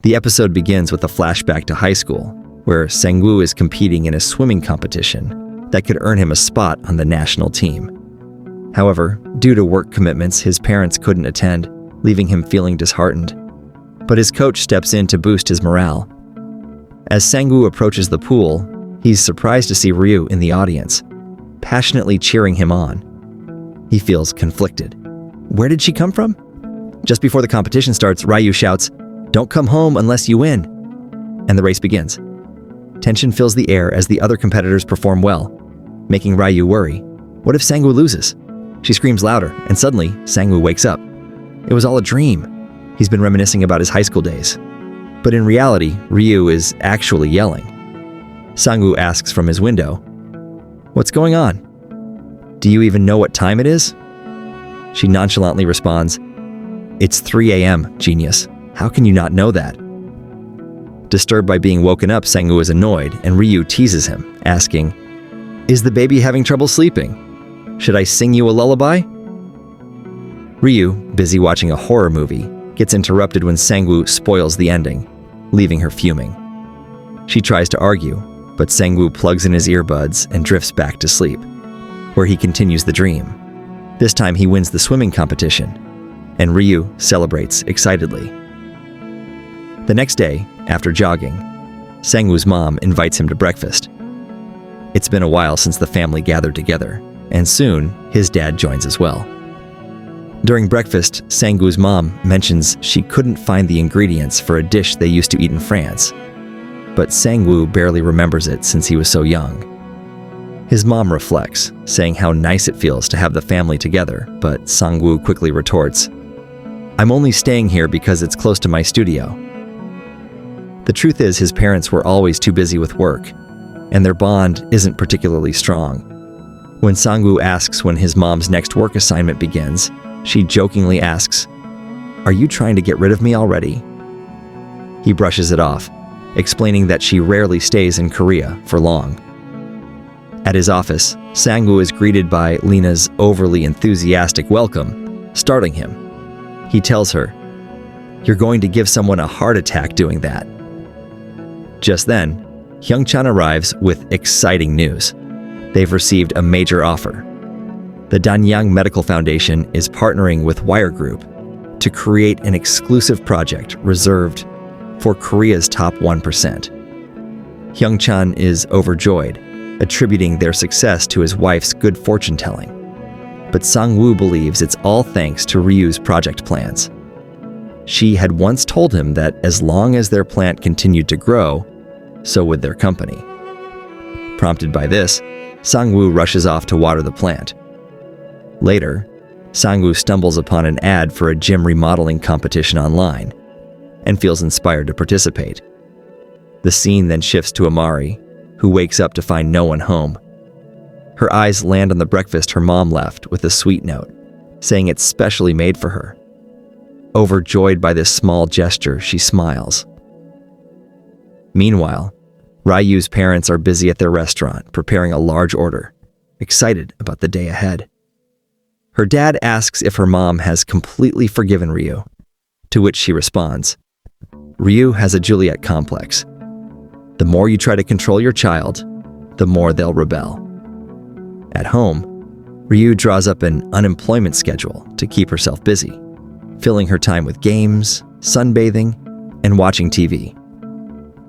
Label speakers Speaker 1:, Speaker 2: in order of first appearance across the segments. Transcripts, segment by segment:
Speaker 1: The episode begins with a flashback to high school, where Sang-woo is competing in a swimming competition that could earn him a spot on the national team. However, due to work commitments, his parents couldn't attend, leaving him feeling disheartened. But his coach steps in to boost his morale. As Sang-woo approaches the pool, he's surprised to see Ryu in the audience, passionately cheering him on. He feels conflicted. Where did she come from? Just before the competition starts, Ryu shouts, "Don't come home unless you win," and the race begins. Tension fills the air as the other competitors perform well, making Ryu worry. What if Sang-woo loses? She screams louder, and suddenly, Sang-woo wakes up. It was all a dream. He's been reminiscing about his high school days. But in reality, Ryu is actually yelling. Sang-woo asks from his window, "What's going on? Do you even know what time it is?" She nonchalantly responds, "It's 3 a.m., genius. How can you not know that?" Disturbed by being woken up, Sang-woo is annoyed, and Ryu teases him, asking, "Is the baby having trouble sleeping? Should I sing you a lullaby?" Ryu, busy watching a horror movie, gets interrupted when Sang-woo spoils the ending, leaving her fuming. She tries to argue, but Sang-woo plugs in his earbuds and drifts back to sleep, where he continues the dream. This time he wins the swimming competition, and Ryu celebrates excitedly. The next day, after jogging, Sang-woo's mom invites him to breakfast. It's been a while since the family gathered together, and soon his dad joins as well. During breakfast, Sang-woo's mom mentions she couldn't find the ingredients for a dish they used to eat in France, but Sang-woo barely remembers it since he was so young. His mom reflects, saying how nice it feels to have the family together, but Sang-woo quickly retorts, "I'm only staying here because it's close to my studio." The truth is, his parents were always too busy with work, and their bond isn't particularly strong. When Sang-woo asks when his mom's next work assignment begins, she jokingly asks, "Are you trying to get rid of me already?" He brushes it off, explaining that she rarely stays in Korea for long. At his office, Sang-woo is greeted by Lena's overly enthusiastic welcome, startling him. He tells her, "You're going to give someone a heart attack doing that." Just then, Hyung-chan arrives with exciting news. They've received a major offer. The Danyang Medical Foundation is partnering with Wire Group to create an exclusive project reserved for Korea's top 1%. Hyung-chan is overjoyed, attributing their success to his wife's good fortune-telling. But Sang-woo believes it's all thanks to Ryu's project plans. She had once told him that as long as their plant continued to grow, so would their company. Prompted by this, Sang-woo rushes off to water the plant. Later, Sang-woo stumbles upon an ad for a gym remodeling competition online and feels inspired to participate. The scene then shifts to Amari, who wakes up to find no one home. Her eyes land on the breakfast her mom left with a sweet note, saying it's specially made for her. Overjoyed by this small gesture, she smiles. Meanwhile, Ryu's parents are busy at their restaurant preparing a large order, excited about the day ahead. Her dad asks if her mom has completely forgiven Ryu, to which she responds, "Ryu has a Juliet complex. The more you try to control your child, the more they'll rebel." At home, Ryu draws up an unemployment schedule to keep herself busy, filling her time with games, sunbathing, and watching TV.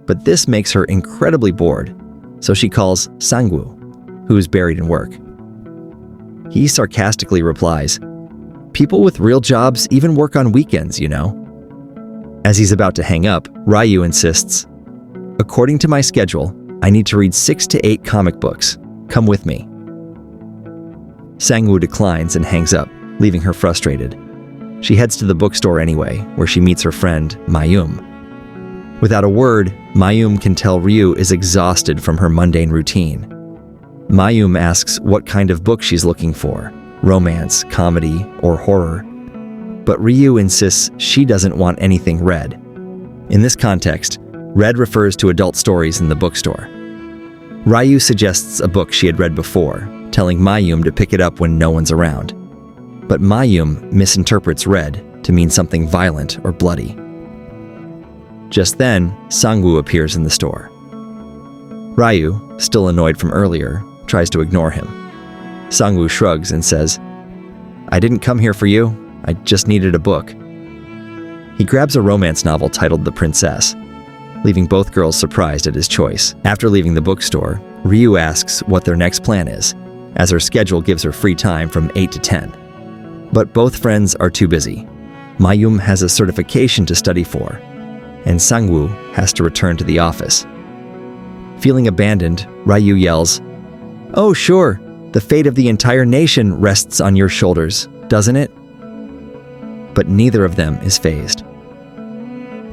Speaker 1: But this makes her incredibly bored, so she calls Sang-woo, who is buried in work. He sarcastically replies, "People with real jobs even work on weekends, you know." As he's about to hang up, Ryu insists, "According to my schedule, I need to read 6 to 8 comic books. Come with me." Sang-woo declines and hangs up, leaving her frustrated. She heads to the bookstore anyway, where she meets her friend, Mayum. Without a word, Mayum can tell Ryu is exhausted from her mundane routine. Mayum asks what kind of book she's looking for, romance, comedy, or horror. But Ryu insists she doesn't want anything read. In this context, read refers to adult stories in the bookstore. Ryu suggests a book she had read before, telling Mayum to pick it up when no one's around. But Mayum misinterprets read to mean something violent or bloody. Just then, Sang-woo appears in the store. Ryu, still annoyed from earlier, tries to ignore him. Sang-woo shrugs and says, "I didn't come here for you. I just needed a book." He grabs a romance novel titled The Princess, leaving both girls surprised at his choice. After leaving the bookstore, Ryu asks what their next plan is, as her schedule gives her free time from 8 to 10. But both friends are too busy. Mayum has a certification to study for, and Sang-woo has to return to the office. Feeling abandoned, Ryu yells, "Oh sure, the fate of the entire nation rests on your shoulders, doesn't it?" But neither of them is fazed.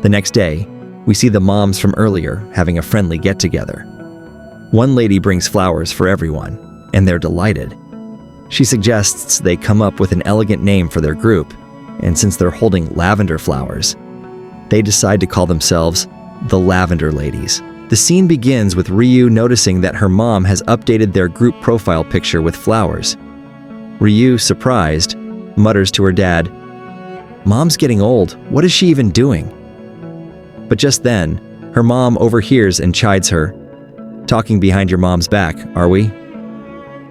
Speaker 1: The next day, we see the moms from earlier having a friendly get-together. One lady brings flowers for everyone, and they're delighted. She suggests they come up with an elegant name for their group, and since they're holding lavender flowers, they decide to call themselves the Lavender Ladies. The scene begins with Ryu noticing that her mom has updated their group profile picture with flowers. Ryu, surprised, mutters to her dad, "Mom's getting old. What is she even doing?" But just then, her mom overhears and chides her, "Talking behind your mom's back, are we?"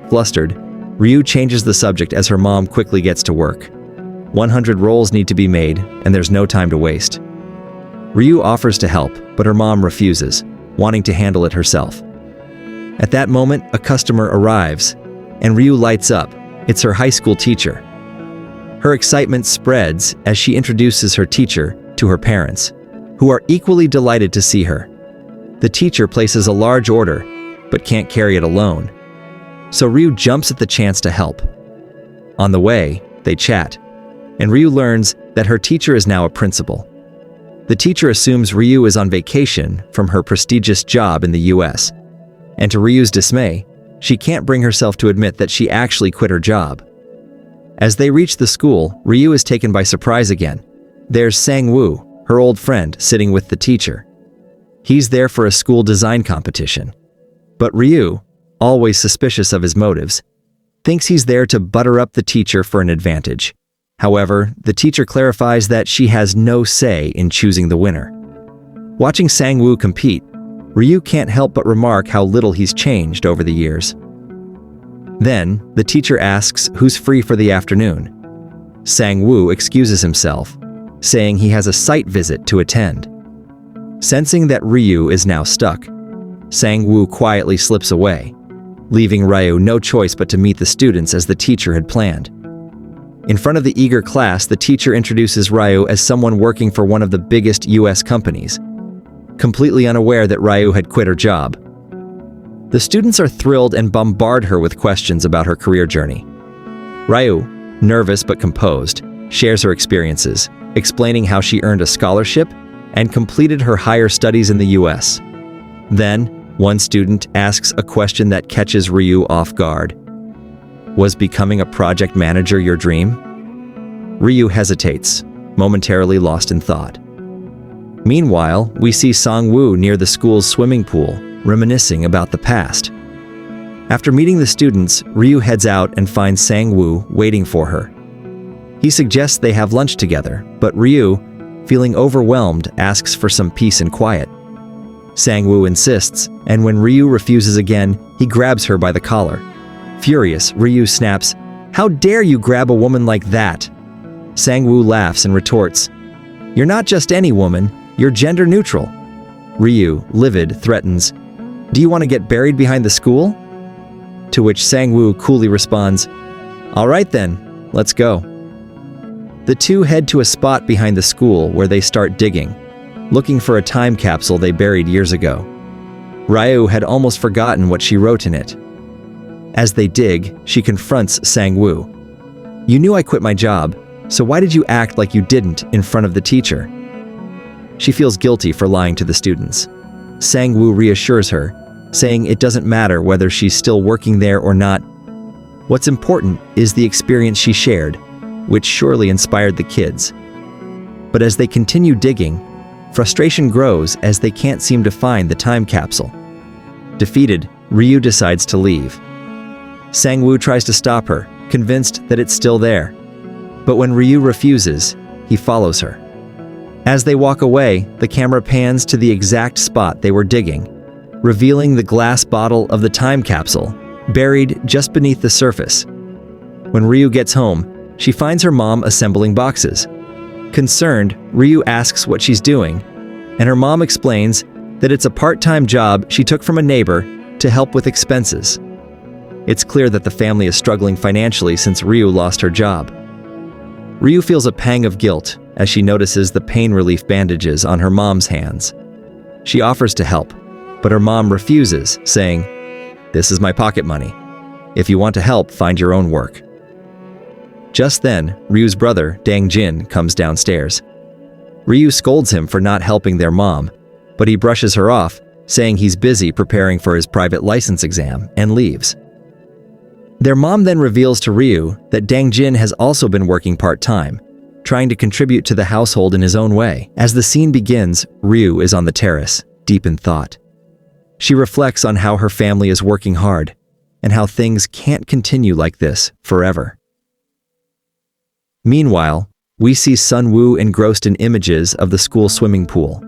Speaker 1: Flustered, Ryu changes the subject as her mom quickly gets to work. 100 rolls need to be made, and there's no time to waste. Ryu offers to help, but her mom refuses, wanting to handle it herself. At that moment, a customer arrives, and Ryu lights up. It's her high school teacher. Her excitement spreads as she introduces her teacher to her parents, who are equally delighted to see her. The teacher places a large order, but can't carry it alone. So Ryu jumps at the chance to help. On the way, they chat, and Ryu learns that her teacher is now a principal. The teacher assumes Ryu is on vacation from her prestigious job in the US, and to Ryu's dismay, she can't bring herself to admit that she actually quit her job. As they reach the school, Ryu is taken by surprise again. There's Sang-woo, her old friend, sitting with the teacher. He's there for a school design competition. But Ryu, always suspicious of his motives, thinks he's there to butter up the teacher for an advantage. However, the teacher clarifies that she has no say in choosing the winner. Watching Sang-woo compete, Ryu can't help but remark how little he's changed over the years. Then, the teacher asks who's free for the afternoon. Sang-woo excuses himself, saying he has a site visit to attend. Sensing that Ryu is now stuck, Sang-woo quietly slips away, leaving Ryu no choice but to meet the students as the teacher had planned. In front of the eager class, the teacher introduces Ryu as someone working for one of the biggest US companies, completely unaware that Ryu had quit her job. The students are thrilled and bombard her with questions about her career journey. Ryu, nervous but composed, shares her experiences, explaining how she earned a scholarship and completed her higher studies in the US. Then, one student asks a question that catches Ryu off guard. Was becoming a project manager your dream? Ryu hesitates, momentarily lost in thought. Meanwhile, we see Sang-woo near the school's swimming pool, reminiscing about the past. After meeting the students, Ryu heads out and finds Sang-woo waiting for her. He suggests they have lunch together, but Ryu, feeling overwhelmed, asks for some peace and quiet. Sang-woo insists, and when Ryu refuses again, he grabs her by the collar. Furious, Ryu snaps, "How dare you grab a woman like that?" Sang-woo laughs and retorts, "You're not just any woman, you're gender neutral." Ryu, livid, threatens, "Do you want to get buried behind the school?" To which Sang-woo coolly responds, "All right then, let's go." The two head to a spot behind the school where they start digging, looking for a time capsule they buried years ago. Ryu had almost forgotten what she wrote in it. As they dig, she confronts Sang-woo. "You knew I quit my job, so why did you act like you didn't in front of the teacher?" She feels guilty for lying to the students. Sang-woo reassures her, saying it doesn't matter whether she's still working there or not. What's important is the experience she shared, which surely inspired the kids. But as they continue digging, frustration grows as they can't seem to find the time capsule. Defeated, Ryu decides to leave. Sang-woo tries to stop her, convinced that it's still there. But when Ryu refuses, he follows her. As they walk away, the camera pans to the exact spot they were digging, revealing the glass bottle of the time capsule, buried just beneath the surface. When Ryu gets home, she finds her mom assembling boxes. Concerned, Ryu asks what she's doing, and her mom explains that it's a part-time job she took from a neighbor to help with expenses. It's clear that the family is struggling financially since Ryu lost her job. Ryu feels a pang of guilt as she notices the pain relief bandages on her mom's hands. She offers to help, but her mom refuses, saying, "This is my pocket money. If you want to help, find your own work." Just then, Ryu's brother, Dang-jin, comes downstairs. Ryu scolds him for not helping their mom, but he brushes her off, saying he's busy preparing for his private license exam, and leaves. Their mom then reveals to Ryu that Dang-jin has also been working part-time, trying to contribute to the household in his own way. As the scene begins, Ryu is on the terrace, deep in thought. She reflects on how her family is working hard, and how things can't continue like this forever. Meanwhile, we see Sun-woo engrossed in images of the school swimming pool.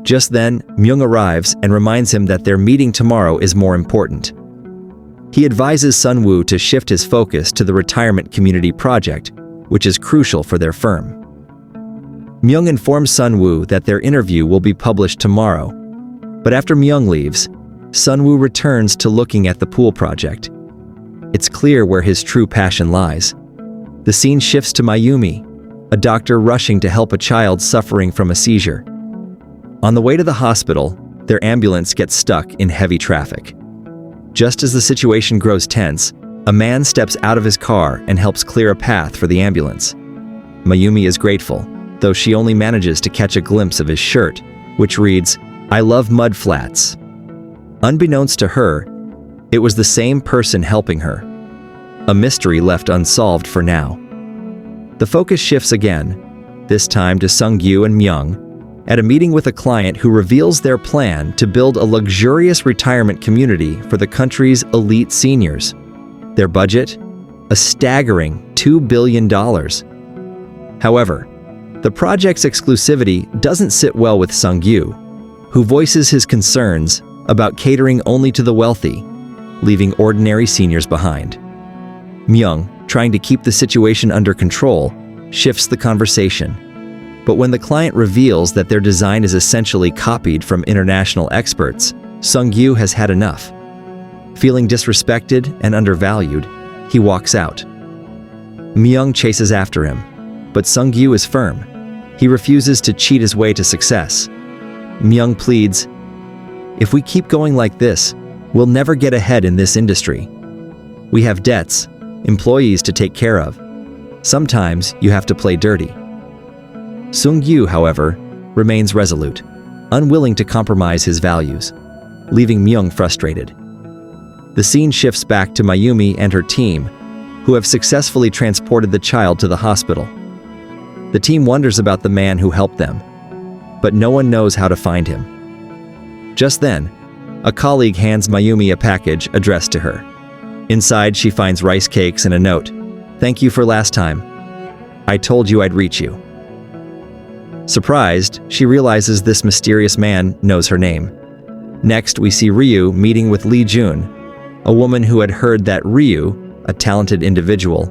Speaker 1: Just then, Myung arrives and reminds him that their meeting tomorrow is more important. He advises Sun-woo to shift his focus to the retirement community project, which is crucial for their firm. Myung informs Sun-woo that their interview will be published tomorrow, but after Myung leaves, Sun-woo returns to looking at the pool project. It's clear where his true passion lies. The scene shifts to Mayumi, a doctor rushing to help a child suffering from a seizure. On the way to the hospital, their ambulance gets stuck in heavy traffic. Just as the situation grows tense, a man steps out of his car and helps clear a path for the ambulance. Mayumi is grateful, though she only manages to catch a glimpse of his shirt, which reads, "I love mud flats." Unbeknownst to her, it was the same person helping her. A mystery left unsolved for now. The focus shifts again, this time to Sung-gyu and Myung, at a meeting with a client who reveals their plan to build a luxurious retirement community for the country's elite seniors. Their budget? A staggering $2 billion. However, the project's exclusivity doesn't sit well with Sung-gyu, who voices his concerns about catering only to the wealthy, leaving ordinary seniors behind. Myung, trying to keep the situation under control, shifts the conversation. But when the client reveals that their design is essentially copied from international experts, Sung-gyu has had enough. Feeling disrespected and undervalued, he walks out. Myung chases after him, but Sung-gyu is firm. He refuses to cheat his way to success. Myung pleads, "If we keep going like this, we'll never get ahead in this industry. We have debts, employees to take care of. Sometimes you have to play dirty." Sung-gyu, however, remains resolute, unwilling to compromise his values, leaving Myung frustrated. The scene shifts back to Mayumi and her team, who have successfully transported the child to the hospital. The team wonders about the man who helped them, but no one knows how to find him. Just then, a colleague hands Mayumi a package addressed to her. Inside, she finds rice cakes and a note. "Thank you for last time. I told you I'd reach you." Surprised, she realizes this mysterious man knows her name. Next, we see Ryu meeting with Lee Jun, a woman who had heard that Ryu, a talented individual,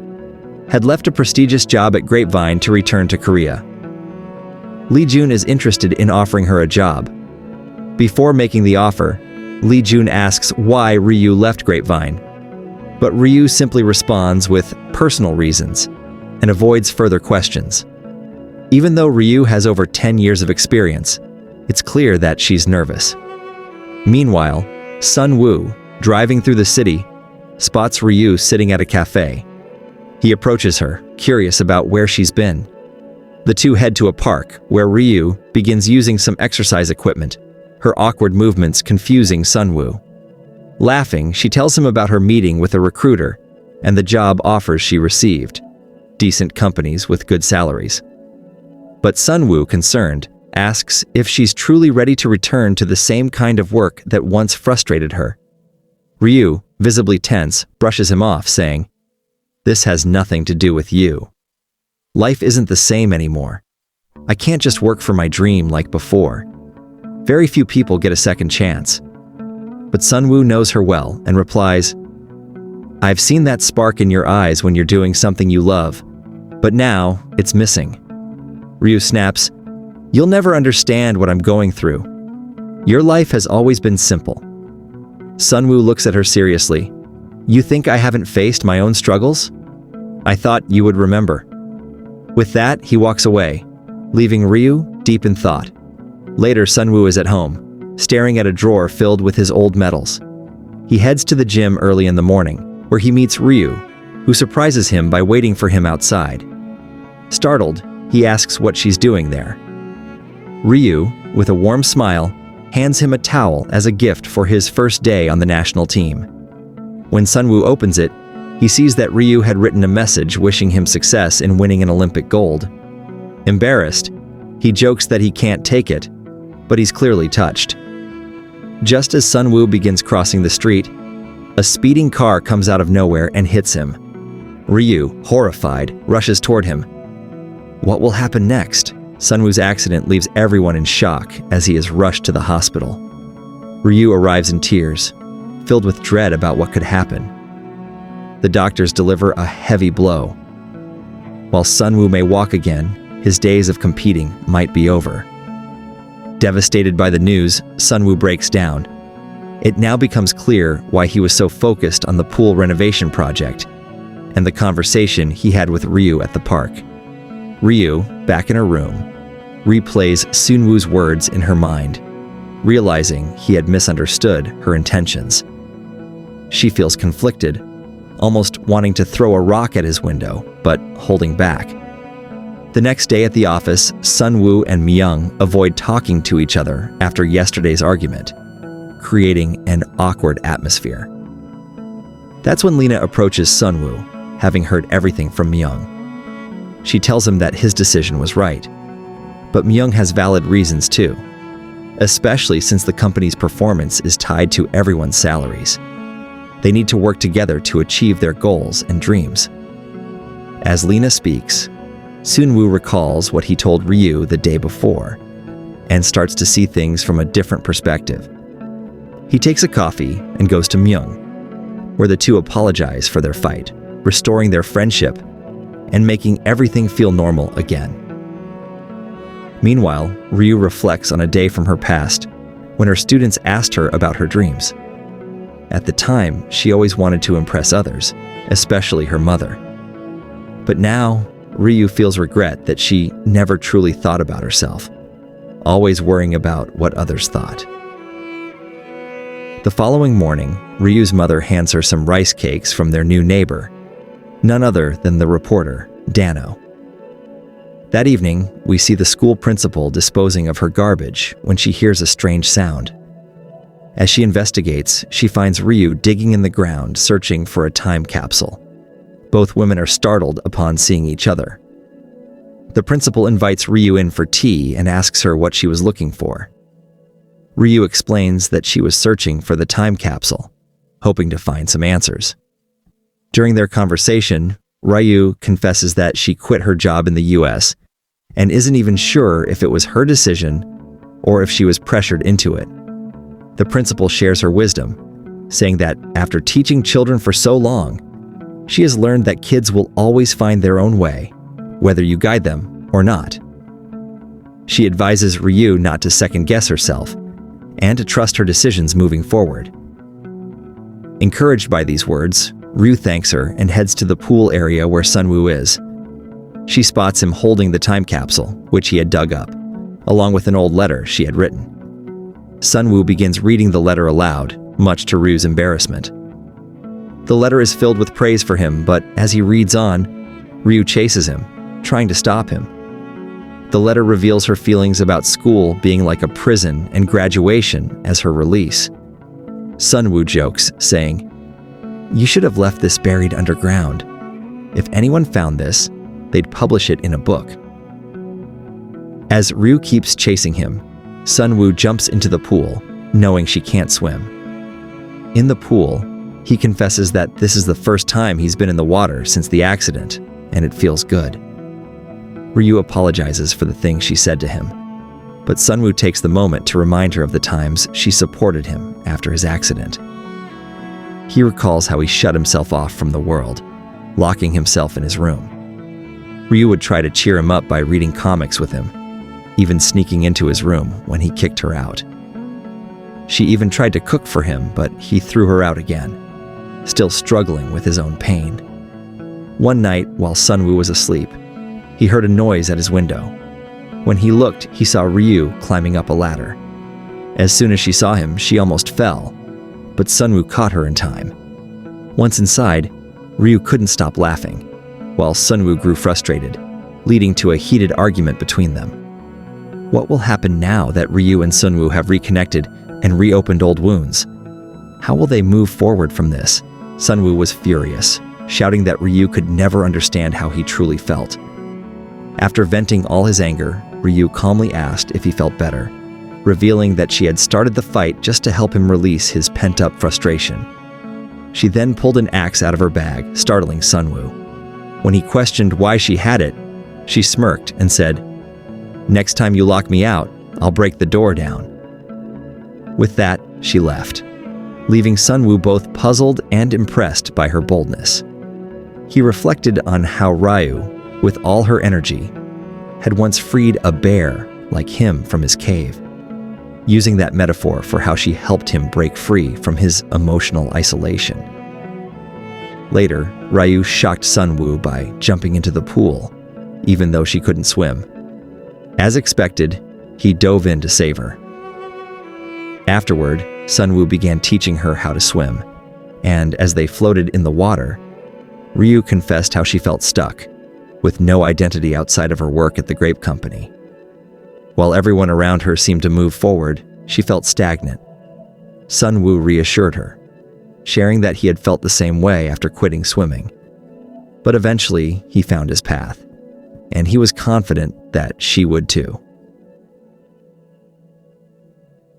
Speaker 1: had left a prestigious job at Grapevine to return to Korea. Lee Jun is interested in offering her a job. Before making the offer, Lee Jun asks why Ryu left Grapevine, but Ryu simply responds with personal reasons and avoids further questions. Even though Ryu has over 10 years of experience, it's clear that she's nervous. Meanwhile, Sun-woo, driving through the city, spots Ryu sitting at a cafe. He approaches her, curious about where she's been. The two head to a park, where Ryu begins using some exercise equipment, her awkward movements confusing Sun-woo. Laughing, she tells him about her meeting with a recruiter and the job offers she received, decent companies with good salaries. But Sun-woo, concerned, asks if she's truly ready to return to the same kind of work that once frustrated her. Ryu, visibly tense, brushes him off, saying, "This has nothing to do with you. Life isn't the same anymore." I can't just work for my dream like before. Very few people get a second chance. But Sunwoo knows her well and replies, I've seen that spark in your eyes when you're doing something you love, but now it's missing. Ryu snaps, You'll never understand what I'm going through. Your life has always been simple. Sunwoo looks at her seriously. You think I haven't faced my own struggles? I thought you would remember. With that, he walks away, leaving Ryu deep in thought. Later, Sunwoo is at home, staring at a drawer filled with his old medals. He heads to the gym early in the morning, where he meets Ryu, who surprises him by waiting for him outside. Startled, he asks what she's doing there. Ryu, with a warm smile, hands him a towel as a gift for his first day on the national team. When Sunwoo opens it, he sees that Ryu had written a message wishing him success in winning an Olympic gold. Embarrassed, he jokes that he can't take it, but he's clearly touched. Just as Sunwoo begins crossing the street, a speeding car comes out of nowhere and hits him. Ryu, horrified, rushes toward him. What will happen next? Sunwoo's accident leaves everyone in shock as he is rushed to the hospital. Ryu arrives in tears, filled with dread about what could happen. The doctors deliver a heavy blow. While Sunwoo may walk again, his days of competing might be over. Devastated by the news, Sunwoo breaks down. It now becomes clear why he was so focused on the pool renovation project and the conversation he had with Ryu at the park. Ryu, back in her room, replays Sunwoo's words in her mind, realizing he had misunderstood her intentions. She feels conflicted, almost wanting to throw a rock at his window, but holding back. The next day at the office, Sunwoo and Myung avoid talking to each other after yesterday's argument, creating an awkward atmosphere. That's when Lena approaches Sunwoo, having heard everything from Myung. She tells him that his decision was right, but Myung has valid reasons too, especially since the company's performance is tied to everyone's salaries. They need to work together to achieve their goals and dreams. As Lena speaks, Sunwoo recalls what he told Ryu the day before and starts to see things from a different perspective. He takes a coffee and goes to Myung, where the two apologize for their fight, restoring their friendship and making everything feel normal again. Meanwhile, Ryu reflects on a day from her past when her students asked her about her dreams. At the time, she always wanted to impress others, especially her mother. But now, Ryu feels regret that she never truly thought about herself, always worrying about what others thought. The following morning, Ryu's mother hands her some rice cakes from their new neighbor, none other than the reporter, Dano. That evening, we see the school principal disposing of her garbage when she hears a strange sound. As she investigates, she finds Ryu digging in the ground, searching for a time capsule. Both women are startled upon seeing each other. The principal invites Ryu in for tea and asks her what she was looking for. Ryu explains that she was searching for the time capsule, hoping to find some answers. During their conversation, Ryu confesses that she quit her job in the US and isn't even sure if it was her decision or if she was pressured into it. The principal shares her wisdom, saying that after teaching children for so long, she has learned that kids will always find their own way, whether you guide them or not. She advises Ryu not to second-guess herself and to trust her decisions moving forward. Encouraged by these words, Ryu thanks her and heads to the pool area where Sunwoo is. She spots him holding the time capsule, which he had dug up, along with an old letter she had written. Sunwoo begins reading the letter aloud, much to Ryu's embarrassment. The letter is filled with praise for him, but as he reads on, Ryu chases him, trying to stop him. The letter reveals her feelings about school being like a prison and graduation as her release. Sunwoo jokes, saying, "You should have left this buried underground. If anyone found this, they'd publish it in a book." As Ryu keeps chasing him, Sunwoo jumps into the pool, knowing she can't swim. In the pool, he confesses that this is the first time he's been in the water since the accident, and it feels good. Ryu apologizes for the things she said to him, but Sunwoo takes the moment to remind her of the times she supported him after his accident. He recalls how he shut himself off from the world, locking himself in his room. Ryu would try to cheer him up by reading comics with him, even sneaking into his room when he kicked her out. She even tried to cook for him, but he threw her out again, still struggling with his own pain. One night, while Sunwoo was asleep, he heard a noise at his window. When he looked, he saw Ryu climbing up a ladder. As soon as she saw him, she almost fell, but Sunwoo caught her in time. Once inside, Ryu couldn't stop laughing, while Sunwoo grew frustrated, leading to a heated argument between them. What will happen now that Ryu and Sunwoo have reconnected and reopened old wounds? How will they move forward from this? Sunwoo was furious, shouting that Ryu could never understand how he truly felt. After venting all his anger, Ryu calmly asked if he felt better, revealing that she had started the fight just to help him release his pent-up frustration. She then pulled an axe out of her bag, startling Sunwoo. When he questioned why she had it, she smirked and said, "Next time you lock me out, I'll break the door down." With that, she left, leaving Sunwoo both puzzled and impressed by her boldness. He reflected on how Ryu, with all her energy, had once freed a bear like him from his cave, using that metaphor for how she helped him break free from his emotional isolation. Later, Ryu shocked Sunwoo by jumping into the pool, even though she couldn't swim. As expected, he dove in to save her. Afterward, Sunwoo began teaching her how to swim, and as they floated in the water, Ryu confessed how she felt stuck, with no identity outside of her work at the grape company. While everyone around her seemed to move forward, she felt stagnant. Sunwoo reassured her, sharing that he had felt the same way after quitting swimming. But eventually, he found his path, and he was confident that she would too.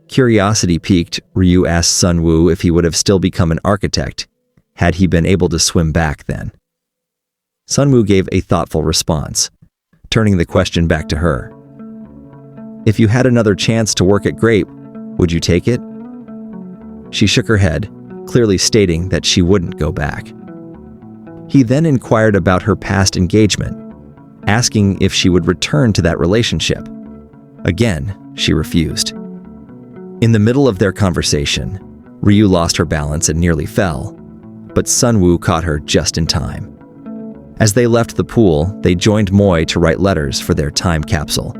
Speaker 1: Curiosity piqued, Ryu asked Sunwoo if he would have still become an architect had he been able to swim back then. Sunwoo gave a thoughtful response, turning the question back to her. "If you had another chance to work at Grape, would you take it?" She shook her head, clearly stating that she wouldn't go back. He then inquired about her past engagement, asking if she would return to that relationship. Again, she refused. In the middle of their conversation, Ryu lost her balance and nearly fell, but Sunwoo caught her just in time. As they left the pool, they joined Moy to write letters for their time capsule,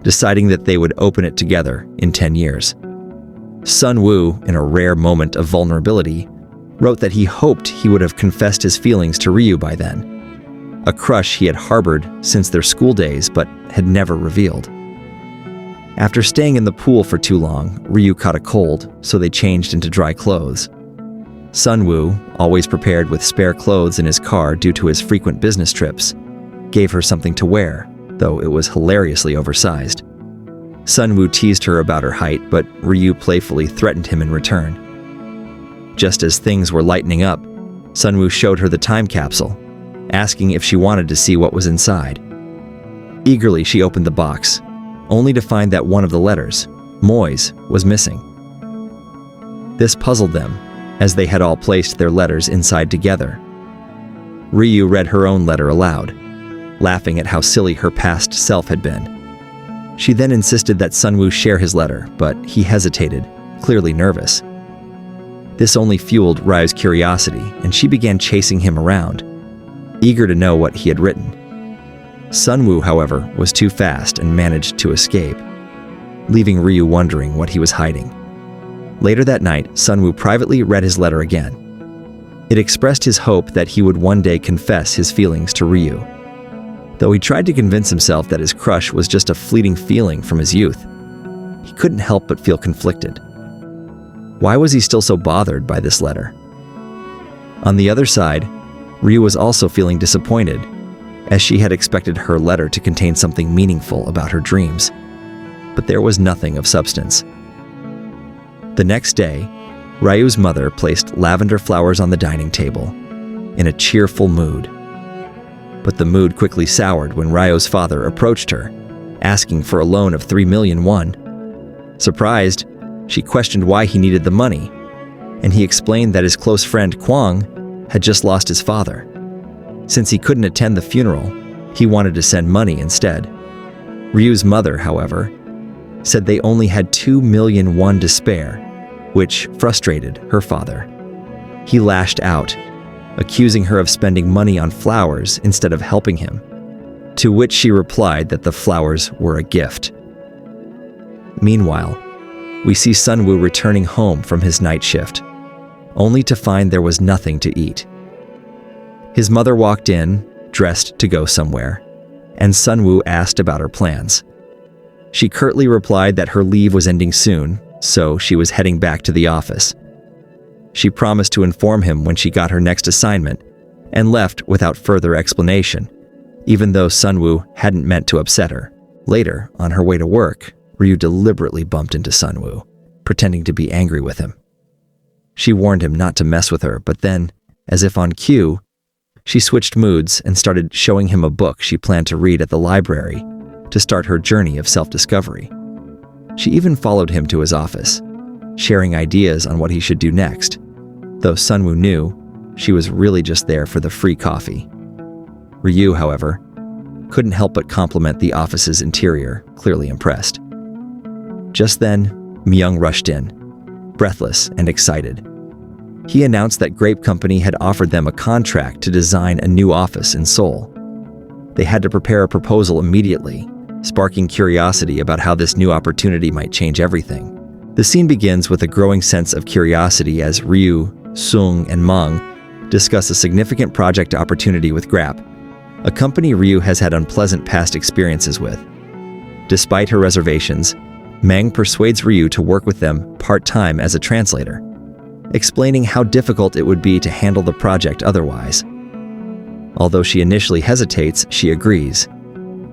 Speaker 1: deciding that they would open it together in 10 years. Sunwoo, in a rare moment of vulnerability, wrote that he hoped he would have confessed his feelings to Ryu by then, a crush he had harbored since their school days but had never revealed. After staying in the pool for too long, Ryu caught a cold, so they changed into dry clothes. Sunwoo, always prepared with spare clothes in his car due to his frequent business trips, gave her something to wear, though it was hilariously oversized. Sunwoo teased her about her height, but Ryu playfully threatened him in return. Just as things were lightening up, Sunwoo showed her the time capsule, asking if she wanted to see what was inside. Eagerly, she opened the box, only to find that one of the letters, Moy's, was missing. This puzzled them, as they had all placed their letters inside together. Ryu read her own letter aloud, laughing at how silly her past self had been. She then insisted that Sunwoo share his letter, but he hesitated, clearly nervous. This only fueled Ryu's curiosity, and she began chasing him around, eager to know what he had written. Sunwoo, however, was too fast and managed to escape, leaving Ryu wondering what he was hiding. Later that night, Sunwoo privately read his letter again. It expressed his hope that he would one day confess his feelings to Ryu. Though he tried to convince himself that his crush was just a fleeting feeling from his youth, he couldn't help but feel conflicted. Why was he still so bothered by this letter? On the other side, Ryu was also feeling disappointed, as she had expected her letter to contain something meaningful about her dreams, but there was nothing of substance. The next day, Ryu's mother placed lavender flowers on the dining table, in a cheerful mood. but the mood quickly soured when Ryo's father approached her, asking for a loan of 3 million won. Surprised, she questioned why he needed the money, and he explained that his close friend Kwang had just lost his father. Since he couldn't attend the funeral, he wanted to send money instead. Ryu's mother, however, said they only had 2 million won to spare, which frustrated her father. He lashed out, accusing her of spending money on flowers instead of helping him, to which she replied that the flowers were a gift. Meanwhile, we see Sunwoo returning home from his night shift, only to find there was nothing to eat. His mother walked in, dressed to go somewhere, and Sunwoo asked about her plans. She curtly replied that her leave was ending soon, so she was heading back to the office. She promised to inform him when she got her next assignment, and left without further explanation, even though Sunwoo hadn't meant to upset her. Later, on her way to work, Ryu deliberately bumped into Sunwoo, pretending to be angry with him. She warned him not to mess with her, but then, as if on cue, she switched moods and started showing him a book she planned to read at the library to start her journey of self-discovery. She even followed him to his office, sharing ideas on what he should do next, though Sunwoo knew she was really just there for the free coffee. Ryu, however, couldn't help but compliment the office's interior, clearly impressed. Just then, Myung rushed in, breathless and excited. He announced that Grape Company had offered them a contract to design a new office in Seoul. They had to prepare a proposal immediately, sparking curiosity about how this new opportunity might change everything. The scene begins with a growing sense of curiosity as Ryu, Sung, and Mang discuss a significant project opportunity with Grap, a company Ryu has had unpleasant past experiences with. Despite her reservations, Mang persuades Ryu to work with them part-time as a translator, explaining how difficult it would be to handle the project otherwise. Although she initially hesitates, she agrees,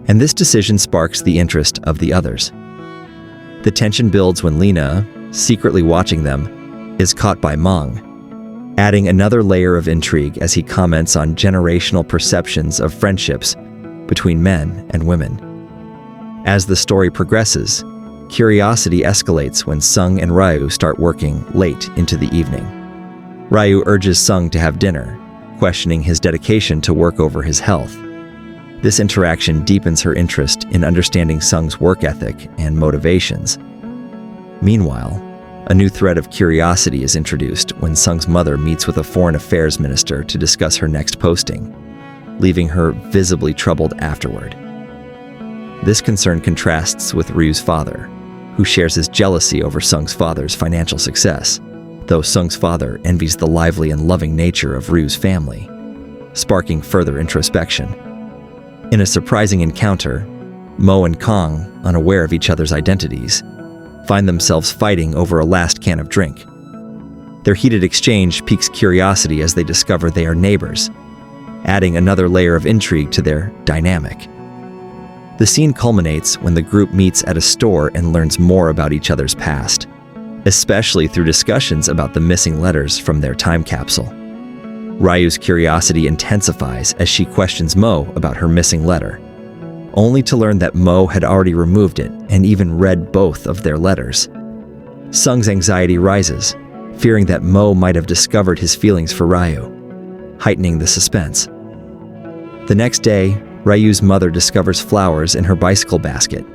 Speaker 1: and this decision sparks the interest of the others. The tension builds when Lena, secretly watching them, is caught by Mang, adding another layer of intrigue as he comments on generational perceptions of friendships between men and women. As the story progresses, curiosity escalates when Sung and Ryu start working late into the evening. Ryu urges Sung to have dinner, questioning his dedication to work over his health. This interaction deepens her interest in understanding Sung's work ethic and motivations. Meanwhile, a new thread of curiosity is introduced when Sung's mother meets with a foreign affairs minister to discuss her next posting, leaving her visibly troubled afterward. This concern contrasts with Ryu's father, who shares his jealousy over Sung's father's financial success, though Sung's father envies the lively and loving nature of Ryu's family, sparking further introspection. In a surprising encounter, Mo and Kong, unaware of each other's identities, find themselves fighting over a last can of drink. Their heated exchange piques curiosity as they discover they are neighbors, adding another layer of intrigue to their dynamic. The scene culminates when the group meets at a store and learns more about each other's past, especially through discussions about the missing letters from their time capsule. Ryu's curiosity intensifies as she questions Mo about her missing letter, only to learn that Mo had already removed it and even read both of their letters. Sung's anxiety rises, fearing that Mo might have discovered his feelings for Ryu, heightening the suspense. The next day, Ryu's mother discovers flowers in her bicycle basket,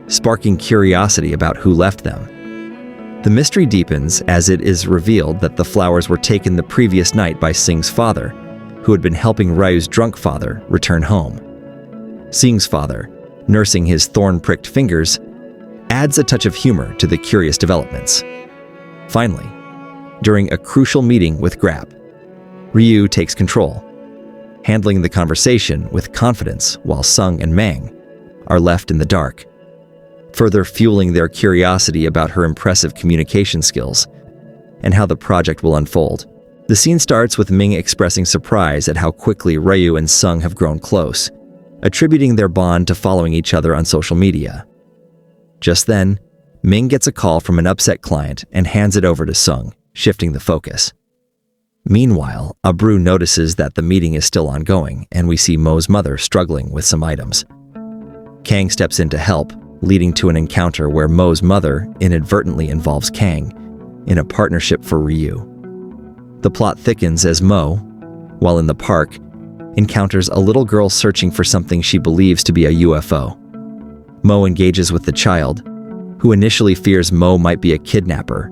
Speaker 1: sparking curiosity about who left them. The mystery deepens as it is revealed that the flowers were taken the previous night by Sing's father, who had been helping Ryu's drunk father return home. Sing's father, nursing his thorn-pricked fingers, adds a touch of humor to the curious developments. Finally, during a crucial meeting with Grap, Ryu takes control, handling the conversation with confidence while Sung and Mang are left in the dark, further fueling their curiosity about her impressive communication skills and how the project will unfold. The scene starts with Ming expressing surprise at how quickly Ryu and Sung have grown close, attributing their bond to following each other on social media. Just then, Ming gets a call from an upset client and hands it over to Sung, shifting the focus. Meanwhile, Abru notices that the meeting is still ongoing, and we see Mo's mother struggling with some items. Kang steps in to help, leading to an encounter where Mo's mother inadvertently involves Kang in a partnership for Ryu. The plot thickens as Mo, while in the park, encounters a little girl searching for something she believes to be a UFO. Mo engages with the child, who initially fears Mo might be a kidnapper,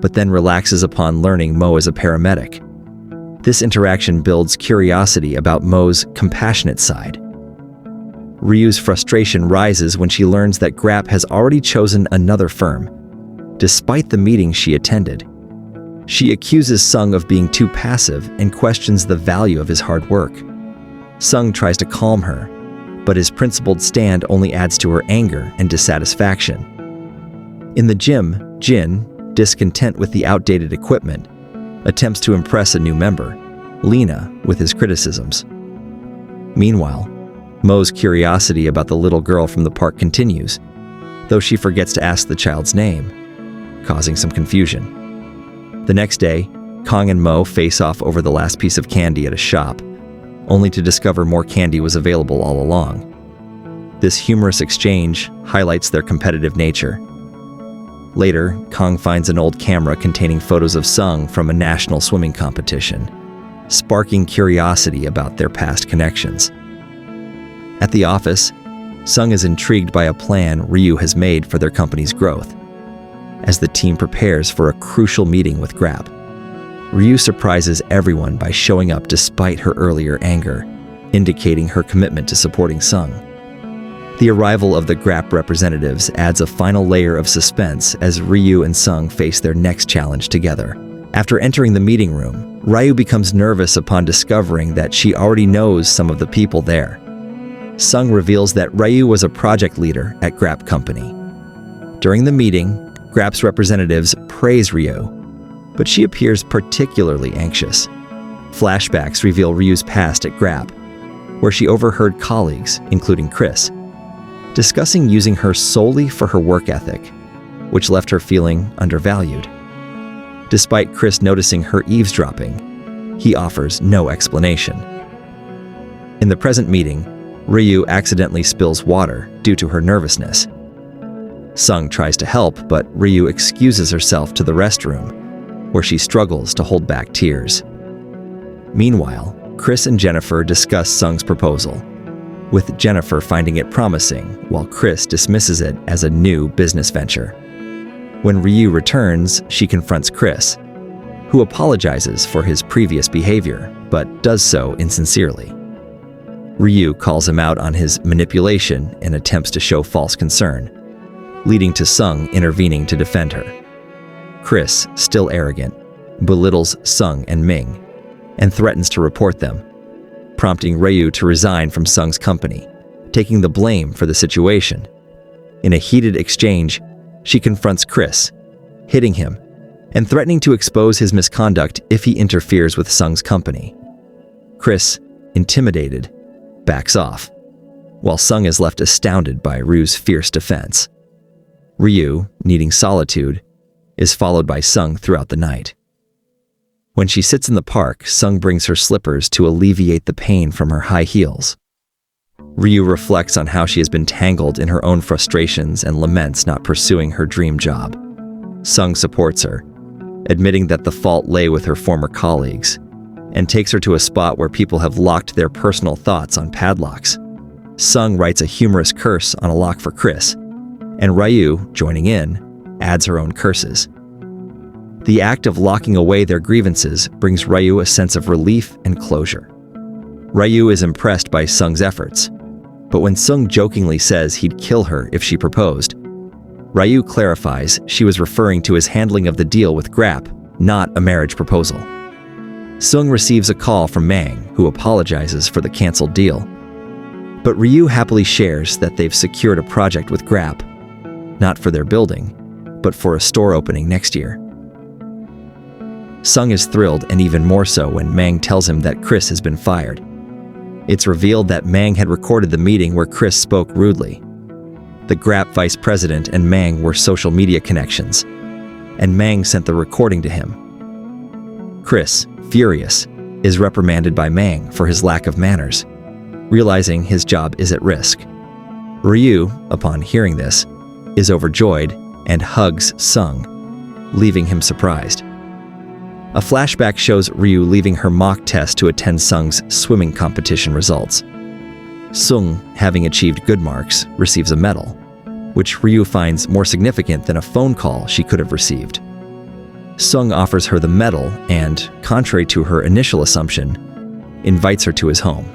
Speaker 1: but then relaxes upon learning Mo is a paramedic. This interaction builds curiosity about Mo's compassionate side. Ryu's frustration rises when she learns that Grap has already chosen another firm, despite the meeting she attended. She accuses Sung of being too passive and questions the value of his hard work. Sung tries to calm her, but his principled stand only adds to her anger and dissatisfaction. In the gym, Jin, discontent with the outdated equipment, attempts to impress a new member, Lena, with his criticisms. Meanwhile, Mo's curiosity about the little girl from the park continues, though she forgets to ask the child's name, causing some confusion. The next day, Kang and Mo face off over the last piece of candy at a shop, only to discover more candy was available all along. This humorous exchange highlights their competitive nature. Later, Kang finds an old camera containing photos of Sung from a national swimming competition, sparking curiosity about their past connections. At the office, Sung is intrigued by a plan Ryu has made for their company's growth. As the team prepares for a crucial meeting with Grap, Ryu surprises everyone by showing up despite her earlier anger, indicating her commitment to supporting Sung. The arrival of the Grap representatives adds a final layer of suspense as Ryu and Sung face their next challenge together. After entering the meeting room, Ryu becomes nervous upon discovering that she already knows some of the people there. Sung reveals that Ryu was a project leader at Grap Company. During the meeting, Grap's representatives praise Ryu, but she appears particularly anxious. Flashbacks reveal Ryu's past at Grap, where she overheard colleagues, including Chris, discussing using her solely for her work ethic, which left her feeling undervalued. Despite Chris noticing her eavesdropping, he offers no explanation. In the present meeting, Ryu accidentally spills water due to her nervousness. Sung tries to help, but Ryu excuses herself to the restroom, where she struggles to hold back tears. Meanwhile, Chris and Jennifer discuss Sung's proposal, with Jennifer finding it promising, while Chris dismisses it as a new business venture. When Ryu returns, she confronts Chris, who apologizes for his previous behavior, but does so insincerely. Ryu calls him out on his manipulation and attempts to show false concern, leading to Sung intervening to defend her. Chris, still arrogant, belittles Sung and Ming, and threatens to report them, prompting Ryu to resign from Sung's company, taking the blame for the situation. In a heated exchange, she confronts Chris, hitting him, and threatening to expose his misconduct if he interferes with Sung's company. Chris, intimidated, backs off, while Sung is left astounded by Ryu's fierce defense. Ryu, needing solitude, is followed by Sung throughout the night. When she sits in the park, Sung brings her slippers to alleviate the pain from her high heels. Ryu reflects on how she has been tangled in her own frustrations and laments not pursuing her dream job. Sung supports her, admitting that the fault lay with her former colleagues, and takes her to a spot where people have locked their personal thoughts on padlocks. Sung writes a humorous curse on a lock for Chris, and Ryu, joining in, adds her own curses. The act of locking away their grievances brings Ryu a sense of relief and closure. Ryu is impressed by Sung's efforts, but when Sung jokingly says he'd kill her if she proposed, Ryu clarifies she was referring to his handling of the deal with Grap, not a marriage proposal. Sung receives a call from Mang, who apologizes for the canceled deal. But Ryu happily shares that they've secured a project with Grap, not for their building, but for a store opening next year. Sung is thrilled, and even more so when Mang tells him that Chris has been fired. It's revealed that Mang had recorded the meeting where Chris spoke rudely. The Grap vice president and Mang were social media connections, and Mang sent the recording to him. Chris, furious, is reprimanded by Mang for his lack of manners, realizing his job is at risk. Ryu, upon hearing this, is overjoyed and hugs Sung, leaving him surprised. A flashback shows Ryu leaving her mock test to attend Sung's swimming competition results. Sung, having achieved good marks, receives a medal, which Ryu finds more significant than a phone call she could have received. Sung offers her the medal and, contrary to her initial assumption, invites her to his home.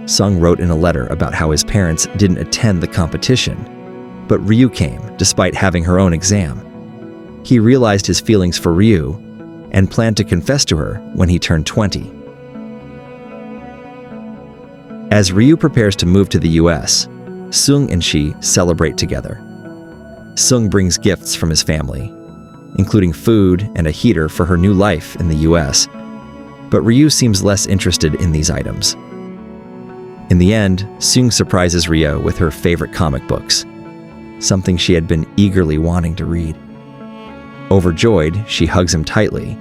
Speaker 1: Sung wrote in a letter about how his parents didn't attend the competition, but Ryu came despite having her own exam. He realized his feelings for Ryu and planned to confess to her when he turned 20. As Ryu prepares to move to the US, Sung and she celebrate together. Sung brings gifts from his family, including food and a heater for her new life in the US, but Ryu seems less interested in these items. In the end, Sung surprises Ryu with her favorite comic books, something she had been eagerly wanting to read. Overjoyed, she hugs him tightly,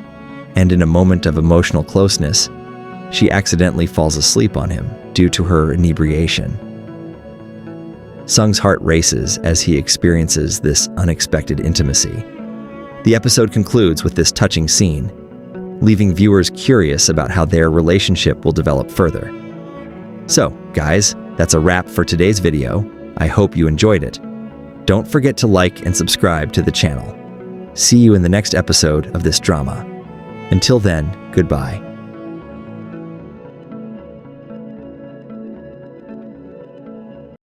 Speaker 1: and in a moment of emotional closeness, she accidentally falls asleep on him due to her inebriation. Sung's heart races as he experiences this unexpected intimacy. The episode concludes with this touching scene, leaving viewers curious about how their relationship will develop further. So, guys, that's a wrap for today's video. I hope you enjoyed it. Don't forget to like and subscribe to the channel. See you in the next episode of this drama. Until then, goodbye.